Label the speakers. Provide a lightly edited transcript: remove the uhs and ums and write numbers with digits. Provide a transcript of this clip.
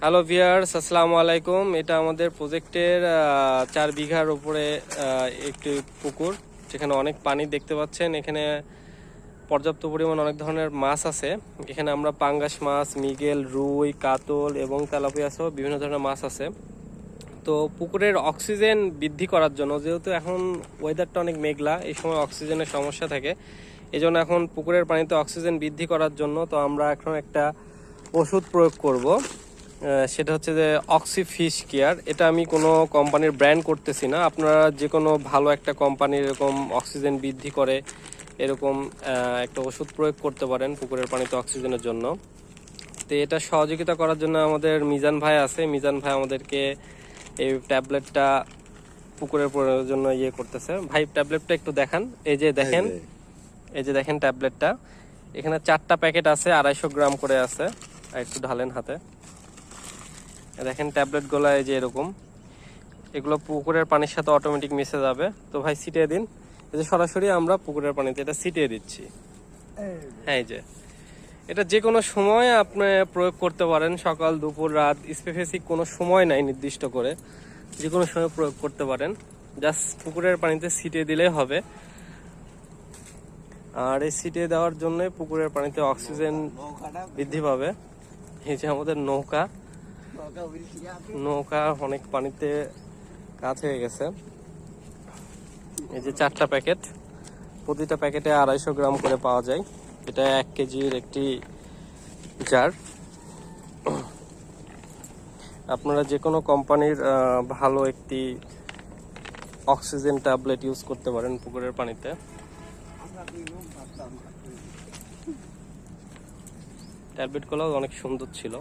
Speaker 1: Hello viewers, আসসালামু আলাইকুম। এটা আমাদের প্রজেক্টের 4 বিঘার উপরে একটি পুকুর, যেখানে অনেক পানি দেখতে পাচ্ছেন। এখানে পর্যাপ্ত পরিমাণ অনেক ধরনের মাছ আছে। এখানে আমরা পাঙ্গাস মাছ, মৃগেল, রুই, কাতল এবং তেলাপিয়া সহ বিভিন্ন ধরনের মাছ আছে। তো পুকুরের অক্সিজেন বৃদ্ধি করার জন্য, যেহেতু এখন ওয়েদারটা অনেক মেঘলা, এই সময় অক্সিজেনের সমস্যা থাকে, এই জন্য এখন পুকুরের পানিতে অক্সিজেন বৃদ্ধি করার জন্য তো আমরা এখন একটা ওষুধ প্রয়োগ করব। সেটা হচ্ছে যে অক্সি ফিশ কেয়ার। এটা আমি কোনো কোম্পানির ব্র্যান্ড করতেছি না, আপনারা যে কোনো ভালো একটা কোম্পানির এরকম অক্সিজেন বৃদ্ধি করে এরকম একটা ওষুধ প্রয়োগ করতে পারেন পুকুরের পানিতে অক্সিজেনের জন্য। তো এটা সহযোগিতা করার জন্য আমাদের মিজান ভাই আছে। মিজান ভাই আমাদেরকে এই ট্যাবলেটটা পুকুরের জন্য করতেছে। ভাই, ট্যাবলেটটা একটু দেখান। এই যে দেখেন, এই যে দেখেন ট্যাবলেটটা। এখানে 4টা প্যাকেট আছে, 250 গ্রাম করে আছে। আর একটু ঢালেন হাতে। দেখেন ট্যাবলেটগুলো এই যে এরকম, এগুলো পুকুরের পানির সাথে অটোমেটিক মিশে যাবে। তো ভাই ছিটিয়ে দিন। এই যে সরাসরি আমরা পুকুরের পানিতে এটা ছিটিয়ে দিচ্ছি। হ্যাঁ, এই যে এটা যে কোনো সময় আপনি প্রয়োগ করতে পারেন, সকাল, দুপুর, রাত, স্পেসিফিক কোনো সময় নাই নির্দিষ্ট করে, যে কোনো সময় প্রয়োগ করতে পারেন। জাস্ট পুকুরের পানিতে ছিটিয়ে দিলেই হবে। আর এই ছিটিয়ে দেওয়ার জন্য পুকুরের পানিতে অক্সিজেন বৃদ্ধি পাবে। এই যে আমাদের নৌকা নৌকা অনেক পানিতে কাজ হয়ে গেছে। এই যে 4টা প্যাকেট, প্রতিটা প্যাকেটে 250 গ্রাম করে পাওয়া যায়। এটা 1 কেজির একটি জার। আপনারা যে কোনো কোম্পানির ভালো একটি অক্সিজেন ট্যাবলেট ইউজ করতে পারেন পুকুরের পানিতে। ট্যাবলেটগুলো অনেক সুন্দর ছিল।